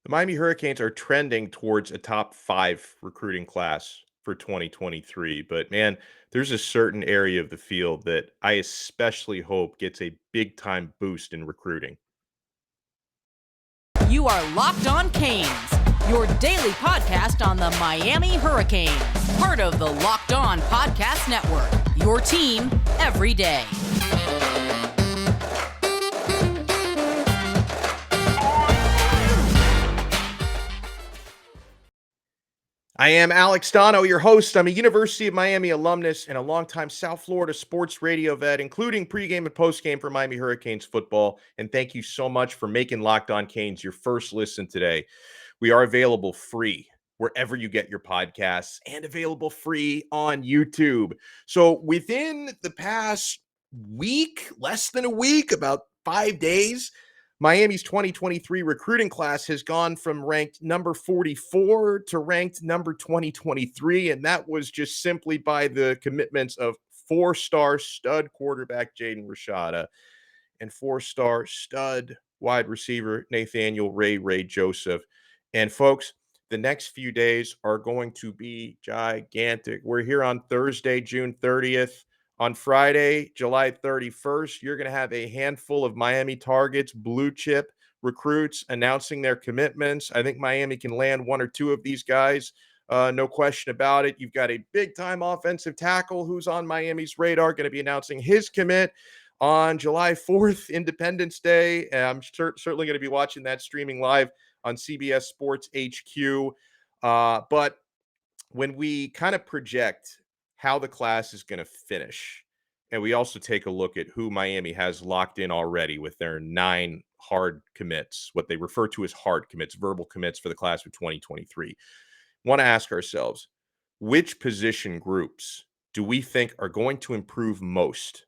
The Miami Hurricanes are trending towards a top 5 recruiting class for 2023, but man, there's a certain area of the field that I especially hope gets a big time boost in recruiting. You are Locked On Canes, your daily podcast on the Miami Hurricanes, part of the Locked On Podcast Network, your team every day. I am Alex Donno, your host. I'm a University of Miami alumnus and a longtime South Florida sports radio vet, including pregame and postgame for Miami Hurricanes football. And thank you so much for making Locked On Canes your first listen today. We are available free wherever you get your podcasts and available free on YouTube. So within the past week, less than a week, about 5 days, Miami's 2023 recruiting class has gone from ranked number 44 to ranked number 2023, and that was just simply by the commitments of four-star stud quarterback Jaden Rashada and four-star stud wide receiver Nathaniel Ray Joseph. And folks, the next few days are going to be gigantic. We're here on Thursday, June 30th. On Friday, July 31st, you're going to have a handful of Miami targets, blue chip recruits announcing their commitments. I think Miami can land one or two of these guys. No question about it. You've got a big time offensive tackle who's on Miami's radar, going to be announcing his commit on July 4th, Independence Day. I'm certainly going to be watching that streaming live on CBS Sports HQ. But when we kind of project how the class is going to finish, and we also take a look at who Miami has locked in already with their 9 hard commits, what they refer to as hard commits, verbal commits for the class of 2023, want to ask ourselves, which position groups do we think are going to improve most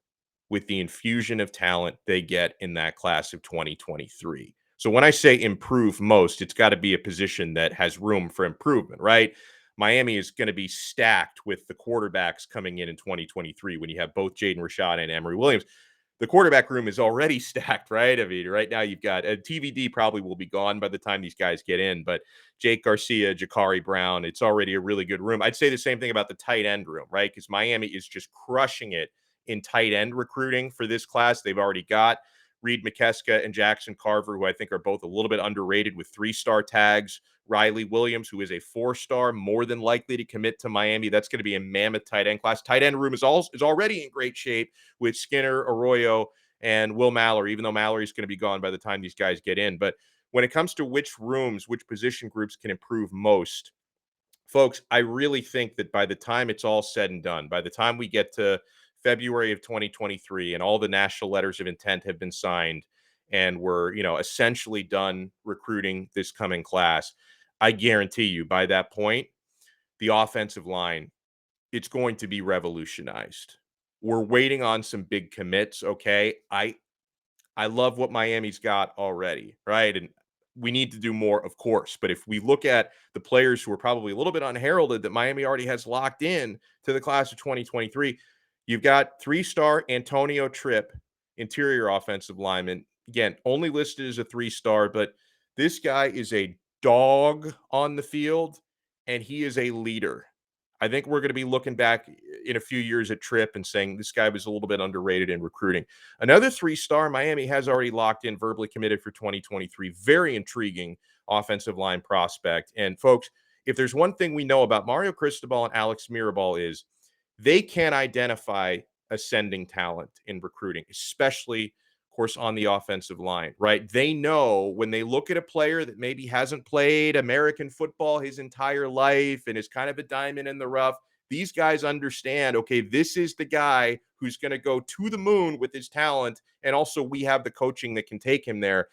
with the infusion of talent they get in that class of 2023? So when I say improve most, it's got to be a position that has room for improvement, right? Miami is going to be stacked with the quarterbacks coming in 2023 when you have both Jayden Rashada and Emory Williams. The quarterback room is already stacked, right? I mean, right now you've got TVD probably will be gone by the time these guys get in, but Jake Garcia, Jakari Brown, it's already a really good room. I'd say the same thing about the tight end room, right? Because Miami is just crushing it in tight end recruiting for this class. They've already got Reed McKeska and Jackson Carver, who I think are both a little bit underrated with 3-star tags. Riley Williams, who is a 4-star, more than likely to commit to Miami. That's going to be a mammoth tight end class. Tight end room is already in great shape with Skinner, Arroyo, and Will Mallory, even though Mallory's going to be gone by the time these guys get in. But when it comes to which rooms, which position groups can improve most, folks, I really think that by the time it's all said and done, by the time we get to February of 2023 and all the national letters of intent have been signed and we're, essentially done recruiting this coming class, I guarantee you by that point, the offensive line, it's going to be revolutionized. We're waiting on some big commits, okay? I love what Miami's got already, right? And we need to do more, of course. But if we look at the players who are probably a little bit unheralded that Miami already has locked in to the class of 2023, you've got 3-star Antonio Tripp, interior offensive lineman. Again, only listed as a 3-star, but this guy is a dog on the field, and he is a leader. I think we're going to be looking back in a few years at Tripp and saying this guy was a little bit underrated in recruiting. Another 3-star Miami has already locked in, verbally committed for 2023. Very intriguing offensive line prospect. And folks, if there's one thing we know about Mario Cristobal and Alex Mirabal is they can identify ascending talent in recruiting, especially, of course, on the offensive line, right? They know when they look at a player that maybe hasn't played American football his entire life and is kind of a diamond in the rough, these guys understand, okay, this is the guy who's going to go to the moon with his talent, and also we have the coaching that can take him there.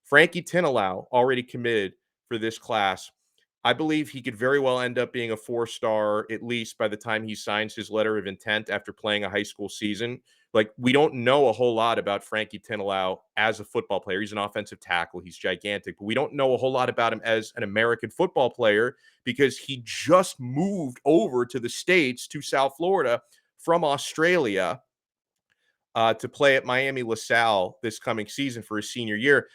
Frankie Tinilao already committed for this class. I believe he could very well end up being a 4-star, at least by the time he signs his letter of intent after playing a high school season. Like, we don't know a whole lot about Frankie Tinilao as a football player. He's an offensive tackle. He's gigantic. But we don't know a whole lot about him as an American football player because he just moved over to the States, to South Florida from Australia to play at Miami LaSalle this coming season for his senior year.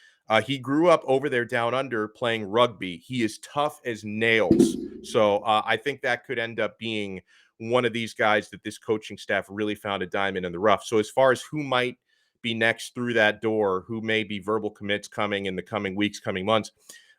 He grew up over there down under playing rugby. He is tough as nails. So I think that could end up being one of these guys that this coaching staff really found a diamond in the rough. So as far as who might be next through that door, who may be verbal commits coming in the coming weeks, coming months,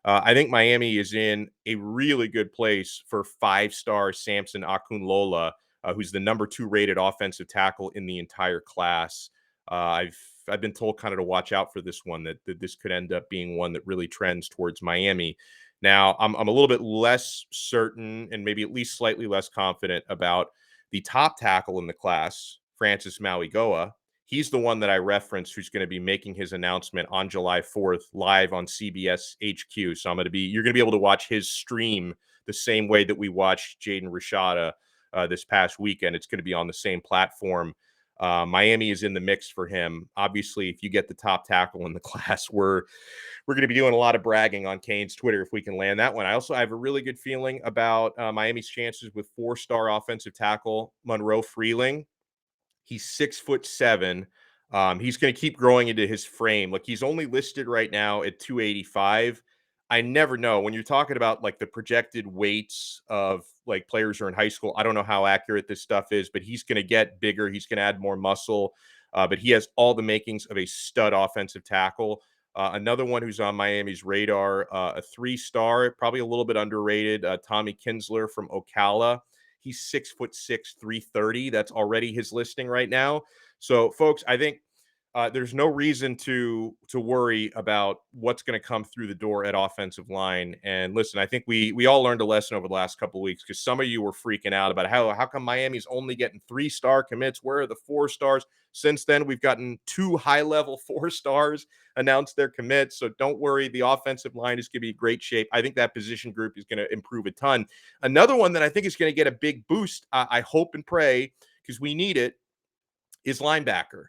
I think Miami is in a really good place for 5-star Samson Okunlola, who's the number 2 rated offensive tackle in the entire class. I've been told kind of to watch out for this one, that this could end up being one that really trends towards Miami. Now, I'm a little bit less certain and maybe at least slightly less confident about the top tackle in the class, Francis Mauigoa. He's the one that I referenced who's going to be making his announcement on July 4th live on CBS HQ. So you're going to be able to watch his stream the same way that we watched Jaden Rashada this past weekend. It's going to be on the same platform. Miami is in the mix for him. Obviously, if you get the top tackle in the class, we're going to be doing a lot of bragging on Kane's Twitter if we can land that one. I have a really good feeling about Miami's chances with 4-star offensive tackle Monroe Freeling. He's 6'7". He's going to keep growing into his frame. Like, he's only listed right now at 285. I never know when you're talking about like the projected weights of like players who are in high school. I don't know how accurate this stuff is, but he's going to get bigger. He's going to add more muscle, but he has all the makings of a stud offensive tackle. Another one who's on Miami's radar, a 3-star, probably a little bit underrated, Tommy Kinsler from Ocala. He's 6'6", 330. That's already his listing right now. So, folks, I think there's no reason to worry about what's going to come through the door at offensive line. And listen, I think we all learned a lesson over the last couple of weeks, because some of you were freaking out about how come Miami's only getting 3-star commits. Where are the 4-stars? Since then, we've gotten 2 high-level 4-stars announce their commits. So don't worry, the offensive line is going to be in great shape. I think that position group is going to improve a ton. Another one that I think is going to get a big boost, I hope and pray, because we need it, is linebacker.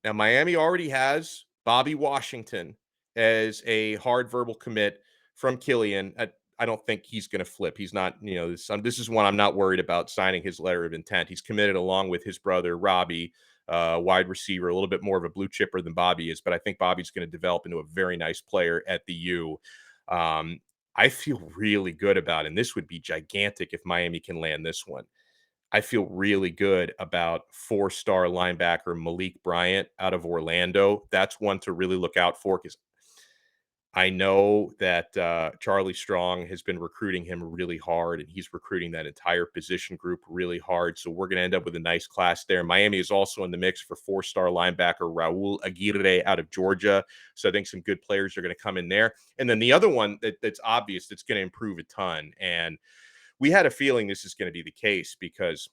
Now, Miami already has Bobby Washington as a hard verbal commit from Killian. I don't think he's going to flip. He's not, this is one I'm not worried about signing his letter of intent. He's committed along with his brother, Robbie, wide receiver, a little bit more of a blue chipper than Bobby is, but I think Bobby's going to develop into a very nice player at the U. I feel really good about, and this would be gigantic if Miami can land this one. I feel really good about 4-star linebacker Malik Bryant out of Orlando. That's one to really look out for, because I know that Charlie Strong has been recruiting him really hard, and he's recruiting that entire position group really hard. So we're going to end up with a nice class there. Miami is also in the mix for 4-star linebacker Raul Aguirre out of Georgia. So I think some good players are going to come in there. And then the other one that's obvious that's going to improve a ton, and we had a feeling this is going to be the case, because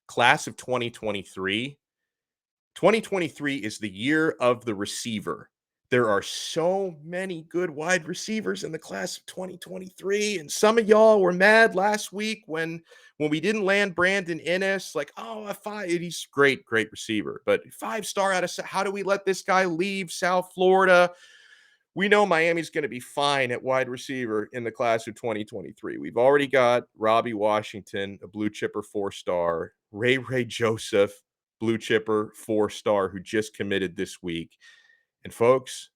class of 2023 is the year of the receiver. There are so many good wide receivers in the class of 2023. And some of y'all were mad last week when we didn't land Brandon Innes. Like, he's great receiver, but 5-star out of, how do we let this guy leave South Florida? We know Miami's going to be fine at wide receiver in the class of 2023. We've already got Robbie Washington, a blue chipper 4-star, Ray Joseph, blue chipper 4-star, who just committed this week. And folks,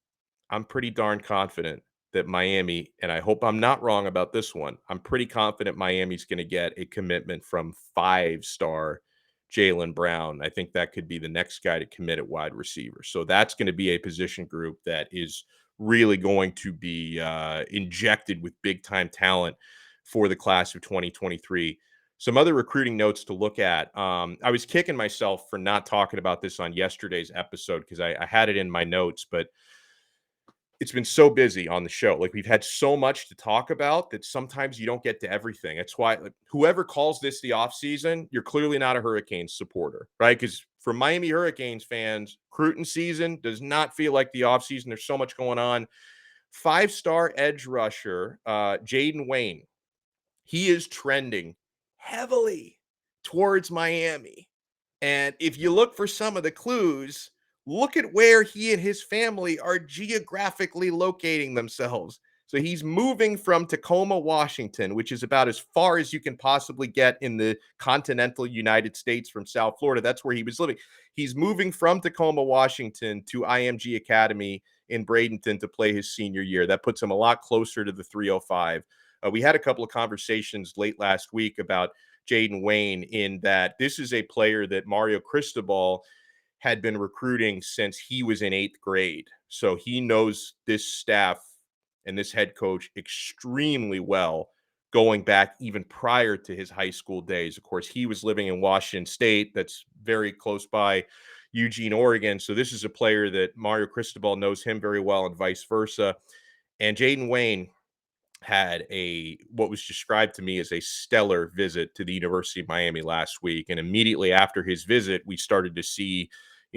I'm pretty darn confident that Miami, and I hope I'm not wrong about this one, I'm pretty confident Miami's going to get a commitment from 5-star Jalen Brown. I think that could be the next guy to commit at wide receiver. So that's going to be a position group that is really going to be injected with big-time talent for the class of 2023. Some other recruiting notes to look at. I was kicking myself for not talking about this on yesterday's episode, because I had it in my notes, but it's been so busy on the show. Like, we've had so much to talk about that sometimes you don't get to everything. That's why, like, whoever calls this the offseason, you're clearly not a Hurricanes supporter, right? Because for Miami Hurricanes fans, recruiting season does not feel like the offseason. There's so much going on. 5-star edge rusher, Jayden Wayne, he is trending heavily towards Miami. And if you look for some of the clues, look at where he and his family are geographically locating themselves. So he's moving from Tacoma, Washington, which is about as far as you can possibly get in the continental United States from South Florida. That's where he was living. He's moving from Tacoma, Washington to IMG Academy in Bradenton to play his senior year. That puts him a lot closer to the 305. We had a couple of conversations late last week about Jayden Wayne, in that this is a player that Mario Cristobal had been recruiting since he was in 8th grade. So he knows this staff and this head coach extremely well, going back even prior to his high school days. Of course, he was living in Washington State. That's very close by Eugene, Oregon. So this is a player that Mario Cristobal knows him very well, and vice versa. And Jayden Wayne had what was described to me as a stellar visit to the University of Miami last week. And immediately after his visit, we started to see,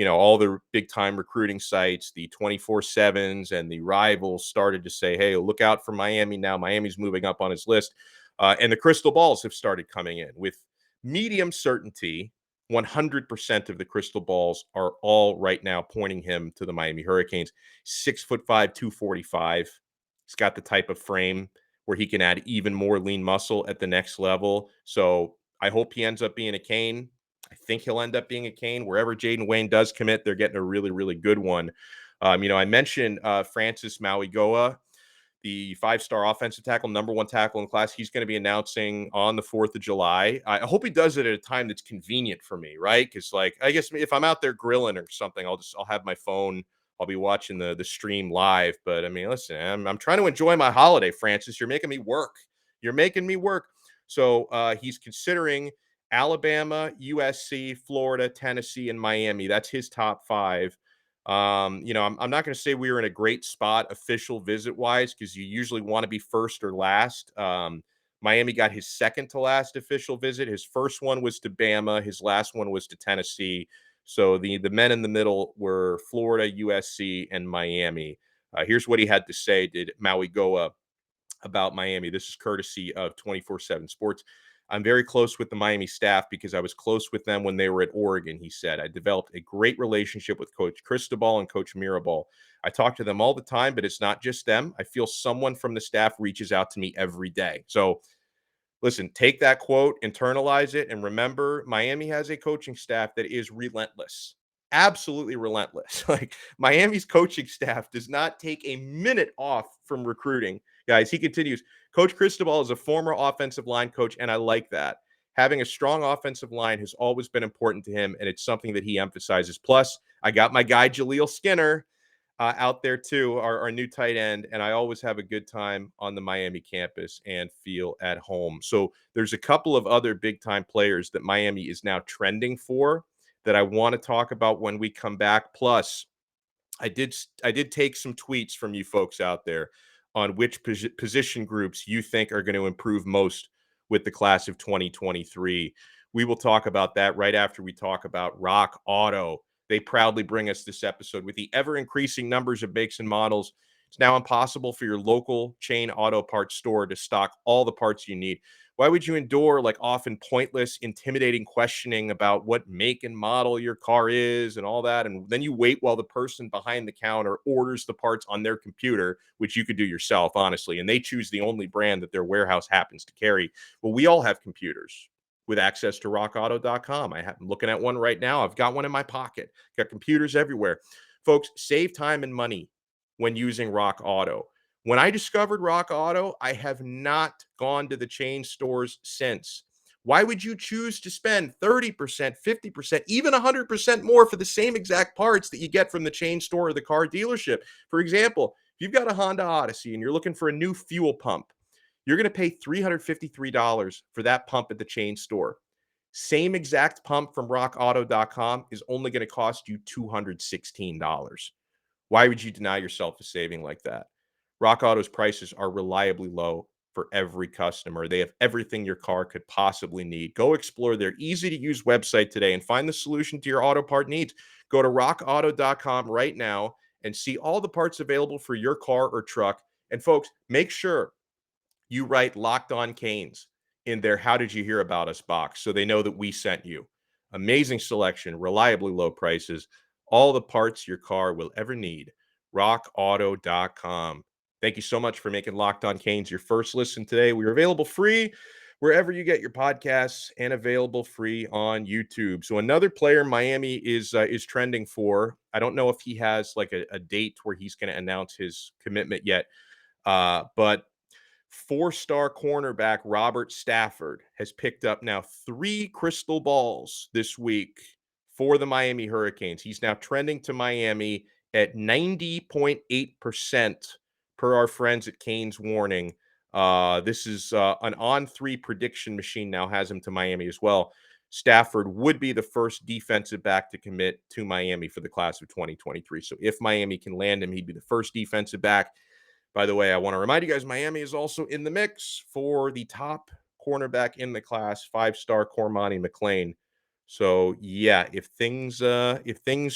all the big time recruiting sites, the 24/7s and the rivals started to say, hey, look out for Miami now. Miami's moving up on his list. And the crystal balls have started coming in with medium certainty. 100% of the crystal balls are all right now pointing him to the Miami Hurricanes. 6'5", 245. He's got the type of frame where he can add even more lean muscle at the next level. So I hope he ends up being a Cane. I think he'll end up being a Cane. Wherever Jayden Wayne does commit, they're getting a really, really good one. I mentioned Francis Mauigoa, the 5-star offensive tackle, #1 tackle in class. He's going to be announcing on the 4th of July. I hope he does it at a time that's convenient for me, right? Because, I guess if I'm out there grilling or something, I'll have my phone. I'll be watching the stream live. But I mean, listen, I'm trying to enjoy my holiday, Francis. You're making me work. You're making me work. So he's considering Alabama, USC, Florida, Tennessee, and Miami. That's his top 5. I'm not going to say we were in a great spot official visit wise, because you usually want to be first or last. Miami got his second to last official visit. His first one was to Bama. His last one was to Tennessee. So the men in the middle were Florida, USC, and Miami. Here's what he had to say, did Mauigoa, about Miami. This is courtesy of 24/7 Sports. I'm very close with the Miami staff because I was close with them when they were at Oregon, he said. I developed a great relationship with Coach Cristobal and Coach Mirabal. I talk to them all the time, but it's not just them. I feel someone from the staff reaches out to me every day. So listen, take that quote, internalize it, and remember, Miami has a coaching staff that is relentless. Absolutely relentless. Like, Miami's coaching staff does not take a minute off from recruiting. Guys, he continues, Coach Cristobal is a former offensive line coach, and I like that. Having a strong offensive line has always been important to him, and it's something that he emphasizes. Plus, I got my guy Jaleel Skinner out there too, our new tight end, and I always have a good time on the Miami campus and feel at home. So there's a couple of other big time players that Miami is now trending for that I want to talk about when we come back. Plus, I did take some tweets from you folks out there on which position groups you think are going to improve most with the class of 2023. We will talk about that right after we talk about Rock Auto. They proudly bring us this episode. With the ever-increasing numbers of makes and models, it's now impossible for your local chain auto parts store to stock all the parts you need. Why would you endure often pointless, intimidating questioning about what make and model your car is and all that? And then you wait while the person behind the counter orders the parts on their computer, which you could do yourself, honestly, and they choose the only brand that their warehouse happens to carry. Well, we all have computers with access to rockauto.com. I'm looking at one right now. I've got one in my pocket. Got computers everywhere. Folks, save time and money when using Rock Auto. When I discovered Rock Auto, I have not gone to the chain stores since. Why would you choose to spend 30%, 50%, even 100% more for the same exact parts that you get from the chain store or the car dealership? For example, if you've got a Honda Odyssey and you're looking for a new fuel pump, you're going to pay $353 for that pump at the chain store. Same exact pump from rockauto.com is only going to cost you $216. Why would you deny yourself a saving like that? Rock Auto's prices are reliably low for every customer. They have everything your car could possibly need. Go explore their easy-to-use website today and find the solution to your auto part needs. Go to rockauto.com right now and see all the parts available for your car or truck. And folks, make sure you write Locked On Canes in their How Did You Hear About Us box so they know that we sent you. Amazing selection, reliably low prices, all the parts your car will ever need. rockauto.com. Thank you so much for making Locked On Canes your first listen today. We are available free wherever you get your podcasts, and available free on YouTube. So another player Miami is trending for. I don't know if he has like a date where he's going to announce his commitment yet, but four-star cornerback Robert Stafford has picked up now 3 crystal balls this week for the Miami Hurricanes. He's now trending to Miami at 90.8% per our friends at Canes Warning. This is an on-3 prediction machine now has him to Miami as well. Stafford would be the first defensive back to commit to Miami for the class of 2023. So if Miami can land him, he'd be the first defensive back. By the way, I want to remind you guys, Miami is also in the mix for the top cornerback in the class, 5-star Cormani McClain. So yeah, if things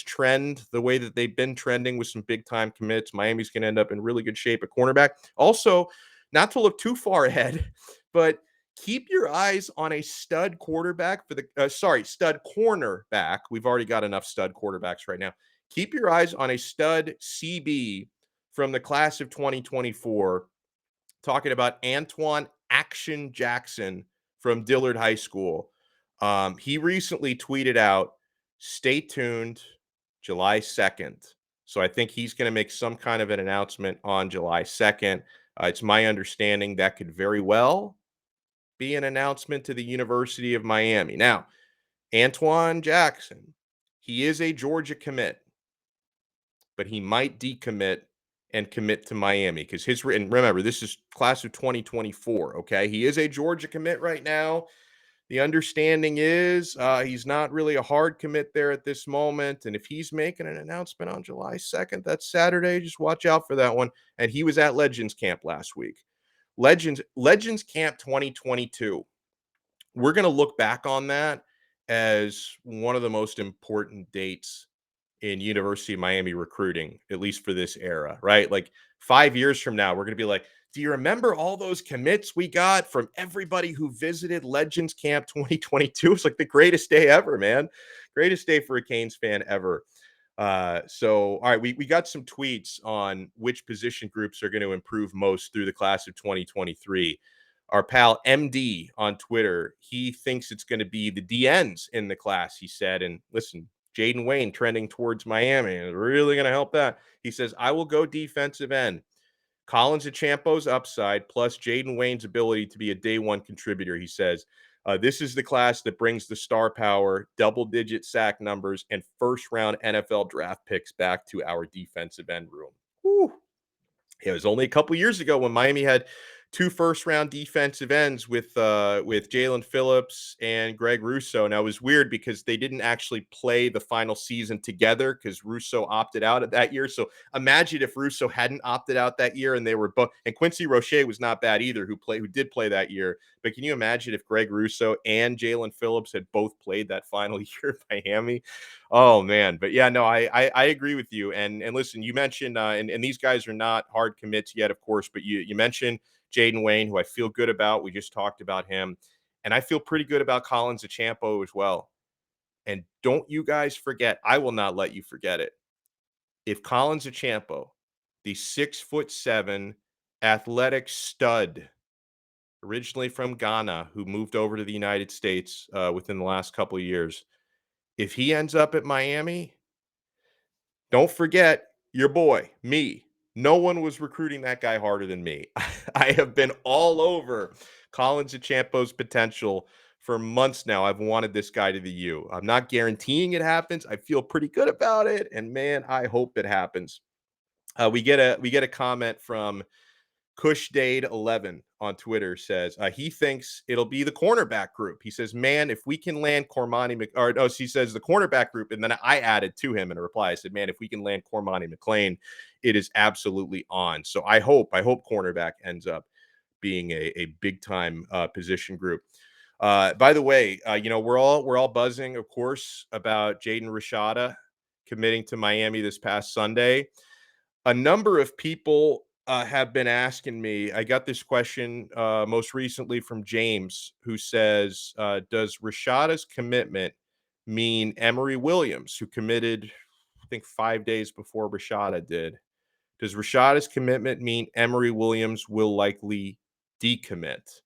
trend the way that they've been trending with some big time commits, Miami's going to end up in really good shape at cornerback. Also, not to look too far ahead, but keep your eyes on a stud quarterback for the stud cornerback. We've already got enough stud quarterbacks right now. Keep your eyes on a stud CB from the class of 2024, talking about Antoine Action Jackson from Dillard High School. He recently tweeted out, "Stay tuned, July 2nd." So I think he's going to make some kind of an announcement on July 2nd. It's my understanding that could very well be an announcement to the University of Miami. Now, Antoine Jackson, he is a Georgia commit, but he might decommit and commit to Miami because and remember, this is class of 2024. Okay. He is a Georgia commit right now. The understanding is he's not really a hard commit there at this moment. And if he's making an announcement on July 2nd, that's Saturday, just watch out for that one. And he was at Legends Camp last week. Legends Camp 2022. We're going to look back on that as one of the most important dates in University of Miami recruiting, at least for this era, right? Like 5 years from now, we're going to be like, do you remember all those commits we got from everybody who visited Legends Camp 2022? It's like the greatest day ever, man. Greatest day for a Canes fan ever. So, all right, we got some tweets on which position groups are going to improve most through the class of 2023. Our pal MD on Twitter, he thinks it's going to be the DNs in the class, he said. And listen, Jayden Wayne trending towards Miami is really going to help that. He says, I will go defensive end. Collins Achampo's upside plus Jayden Wayne's ability to be a day one contributor, he says. This is the class that brings the star power, double-digit sack numbers, and first-round NFL draft picks back to our defensive end room. Whew. It was only a couple years ago when Miami had 2 first-round defensive ends with Jalen Phillips and Greg Russo. Now, it was weird because they didn't actually play the final season together because Russo opted out of that year. So imagine if Russo hadn't opted out that year and they were both. And Quincy Roche was not bad either, who did play that year. But can you imagine if Greg Russo and Jalen Phillips had both played that final year at Miami? Oh man, but yeah, no, I agree with you. And listen, you mentioned and these guys are not hard commits yet, of course, but you mentioned Jayden Wayne, who I feel good about. We just talked about him, and I feel pretty good about Collins Achampo as well. And don't you guys forget, I will not let you forget it. If Collins Achampo, the 6'7" athletic stud, originally from Ghana, who moved over to the United States within the last couple of years, if he ends up at Miami, don't forget your boy, me. No one was recruiting that guy harder than me. I have been all over Collins Achampo's potential for months now. I've wanted this guy to the U. I'm not guaranteeing it happens. I feel pretty good about it, and man, I hope it happens. We get a comment from Kushdade11 on Twitter says he thinks it'll be the cornerback group. He says, man, if we can land he says the cornerback group. And then I added to him in a reply. I said, man, if we can land Cormani McClain, it is absolutely on. So I hope cornerback ends up being a big time position group. By the way, we're all buzzing, of course, about Jaden Rashada committing to Miami this past Sunday. A number of people have been asking me. I got this question most recently from James, who says, does Rashada's commitment mean Emory Williams, who committed, I think, 5 days before Rashada did? Does Rashada's commitment mean Emory Williams will likely decommit?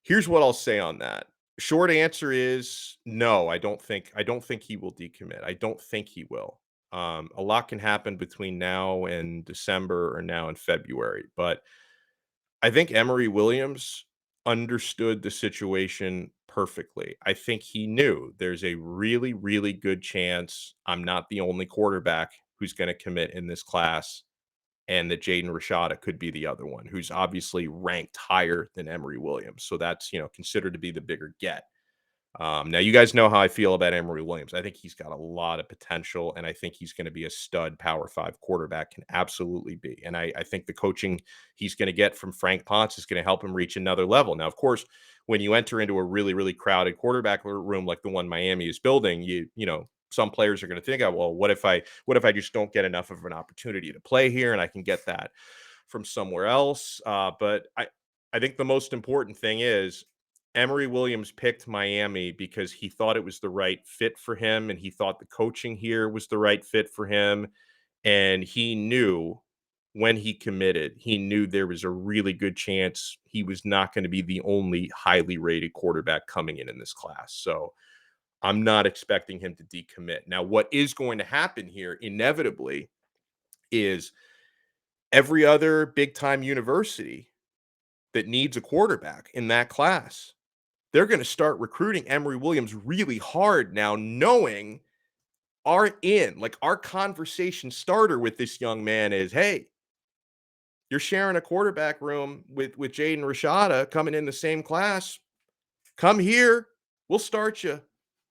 Here's what I'll say on that. Short answer is no, I don't think he will decommit. I don't think he will. A lot can happen between now and December or now and February, but I think Emory Williams understood the situation perfectly. I think he knew there's a really, really good chance I'm not the only quarterback who's going to commit in this class, and that Jaden Rashada could be the other one, who's obviously ranked higher than Emory Williams. So that's, considered to be the bigger get. Now, you guys know how I feel about Emory Williams. I think he's got a lot of potential, and I think he's going to be a stud Power Five quarterback, can absolutely be. And I think the coaching he's going to get from Frank Ponce is going to help him reach another level. Now, of course, when you enter into a really, really crowded quarterback room like the one Miami is building, some players are going to think, oh, well, what if I just don't get enough of an opportunity to play here, and I can get that from somewhere else? But I think the most important thing is Emory Williams picked Miami because he thought it was the right fit for him, and he thought the coaching here was the right fit for him. And he knew when he committed, he knew there was a really good chance he was not going to be the only highly rated quarterback coming in this class. So I'm not expecting him to decommit. Now, what is going to happen here inevitably is every other big time university that needs a quarterback in that class, they're going to start recruiting Emory Williams really hard now, knowing our conversation starter with this young man is, hey, you're sharing a quarterback room with Jaden Rashada coming in the same class. Come here. We'll start you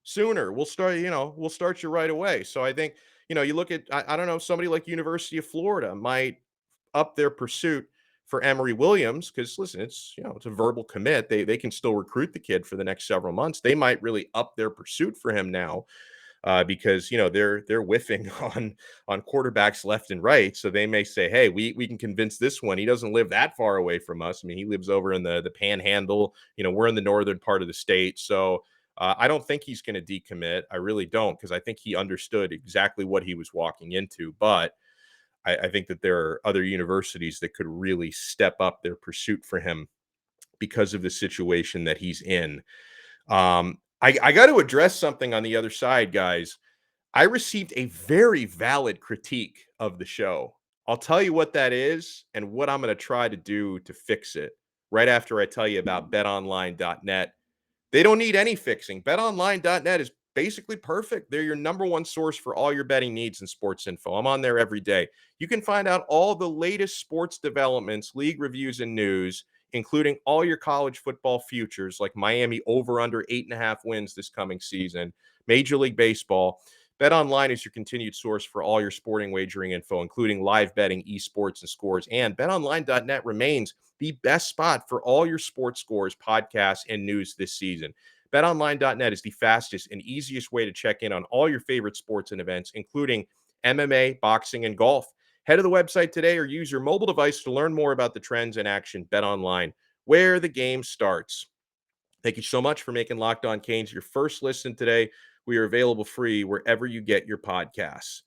sooner. We'll start you right away. So I think, you look at, I don't know, somebody like University of Florida might up their pursuit for Emory Williams, because listen, it's a verbal commit. They can still recruit the kid for the next several months. They might really up their pursuit for him now, because they're whiffing on quarterbacks left and right. So they may say, hey, we can convince this one. He doesn't live that far away from us. I mean, he lives over in the Panhandle. We're in the northern part of the state, so. I don't think he's going to decommit. I really don't, because I think he understood exactly what he was walking into. But I think that there are other universities that could really step up their pursuit for him because of the situation that he's in. I got to address something on the other side, guys. I received a very valid critique of the show. I'll tell you what that is and what I'm going to try to do to fix it right after I tell you about betonline.net. They don't need any fixing. BetOnline.net is basically perfect. They're your number one source for all your betting needs and sports info. I'm on there every day. You can find out all the latest sports developments, league reviews, and news, including all your college football futures like Miami over under 8.5 wins this coming season, Major League Baseball. BetOnline is your continued source for all your sporting wagering info, including live betting, esports, and scores. And BetOnline.net remains the best spot for all your sports scores, podcasts, and news this season. BetOnline.net is the fastest and easiest way to check in on all your favorite sports and events, including MMA, boxing, and golf. Head to the website today or use your mobile device to learn more about the trends in action. BetOnline, where the game starts. Thank you so much for making Locked On Canes your first listen today. We are available free wherever you get your podcasts.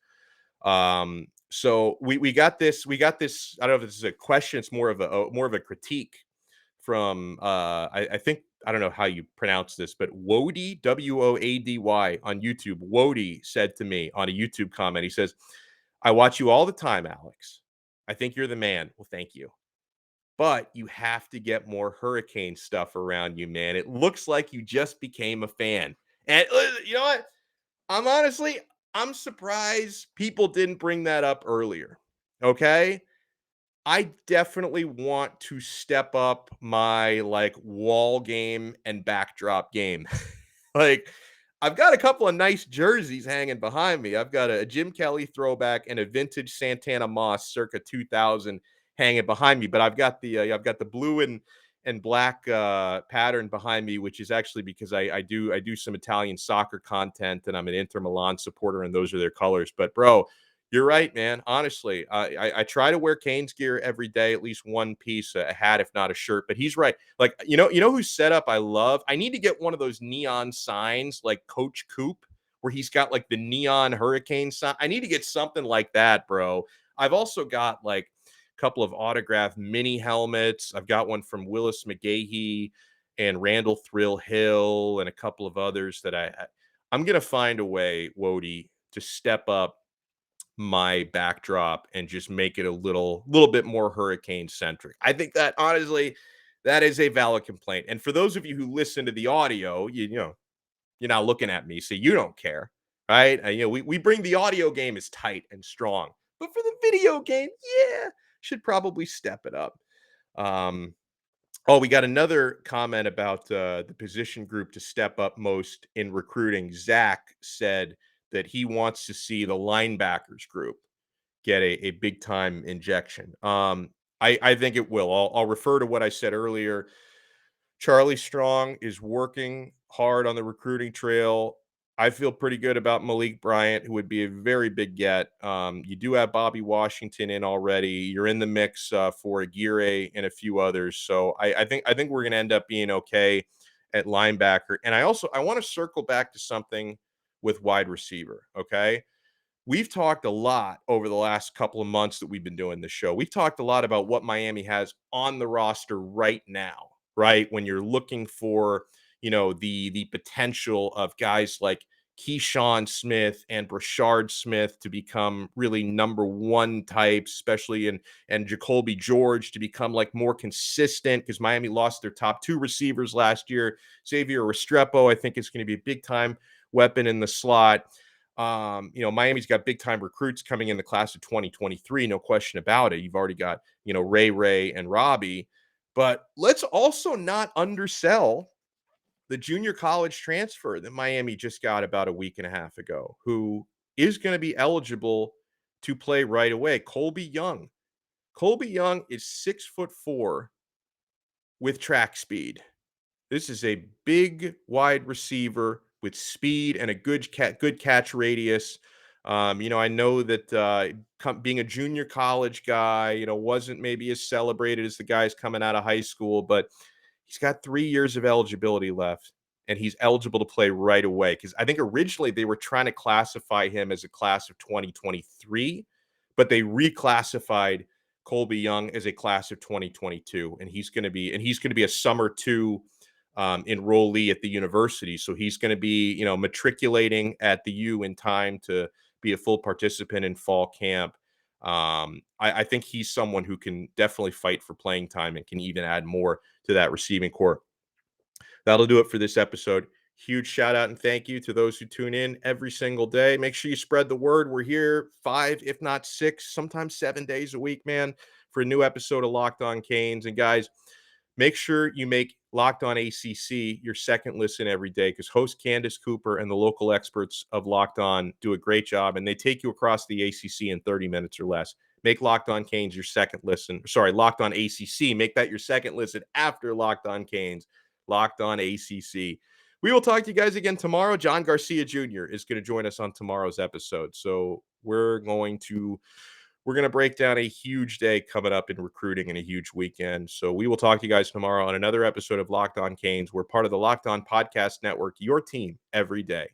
So we got this. I don't know if this is a question. It's more of a critique from I think, I don't know how you pronounce this, but Woady, Woady on YouTube. Woady said to me on a YouTube comment, he says, "I watch you all the time, Alex. I think you're the man." Well, thank you. But you have to get more hurricane stuff around you, man. It looks like you just became a fan. And you know what? I'm surprised people didn't bring that up earlier. Okay? I definitely want to step up my wall game and backdrop game. Like, I've got a couple of nice jerseys hanging behind me. I've got a Jim Kelly throwback and a vintage Santana Moss circa 2000 hanging behind me. But I've got the blue and black pattern behind me, which is actually because I do some Italian soccer content, and I'm an Inter Milan supporter, and those are their colors. But bro, you're right, man. Honestly, I try to wear Canes gear every day, at least one piece, a hat, if not a shirt. But he's right. Like, whose setup I love? I need to get one of those neon signs like Coach Coop, where he's got like the neon hurricane sign. I need to get something like that, bro. I've also got like a couple of autographed mini helmets. I've got one from Willis McGahee. and Randall Thrill Hill and a couple of others that I'm going to find a way, Wody, to step up my backdrop and just make it a little bit more hurricane centric. I think that honestly, that is a valid complaint. And for those of you who listen to the audio, you know, you're not looking at me, so you don't care, right? You know, we bring the audio game is tight and strong, but for the video game, yeah, should probably step it up. Oh, we got another comment about the position group to step up most in recruiting. Zach said that he wants to see the linebackers group get a big time injection. I think it will. I'll refer to what I said earlier. Charlie Strong is working hard on the recruiting trail. I feel pretty good about Malik Bryant, who would be a very big get. You do have Bobby Washington in already. You're in the mix for Aguirre and a few others. So I think we're going to end up being okay at linebacker. And I want to circle back to something with wide receiver. Okay. We've talked a lot over the last couple of months that we've been doing this show. We've talked a lot about what Miami has on the roster right now, right? When you're looking for, you know, the potential of guys like Keyshawn Smith and Brashard Smith to become really number one types, especially and Jacoby George to become like more consistent because Miami lost their top two receivers last year. Xavier Restrepo, I think, is going to be a big time weapon in the slot. You know, Miami's got big time recruits coming in the class of 2023, no question about it. You've already got, you know, Ray and Robbie, but let's also not undersell the junior college transfer that Miami just got about a week and a half ago, who is going to be eligible to play right away. Colby Young. Colby Young is 6'4" with track speed. This is a big wide receiver with speed and a good catch radius. You know, I know that being a junior college guy, you know, wasn't maybe as celebrated as the guys coming out of high school, but he's got 3 years of eligibility left, and he's eligible to play right away. Because I think originally they were trying to classify him as a class of 2023, but they reclassified Colby Young as a class of 2022, and he's going to be a summer two enrollee at the university. So he's going to be, you know, matriculating at the U in time to be a full participant in fall camp. I think he's someone who can definitely fight for playing time and can even add more to that receiving core. That'll do it for this episode. Huge shout out and thank you to those who tune in every single day. Make sure you spread the word. We're here 5, if not 6, sometimes 7 days a week, man, for a new episode of Locked On Canes. And guys, make sure you make Locked On ACC your second listen every day because host Candace Cooper and the local experts of Locked On do a great job, and they take you across the ACC in 30 minutes or less. Make Locked On Canes your second listen. Sorry, Locked On ACC. Make that your second listen after Locked On Canes. Locked On ACC. We will talk to you guys again tomorrow. John Garcia Jr. is going to join us on tomorrow's episode. So we're going to break down a huge day coming up in recruiting and a huge weekend. So we will talk to you guys tomorrow on another episode of Locked On Canes. We're part of the Locked On Podcast Network, your team every day.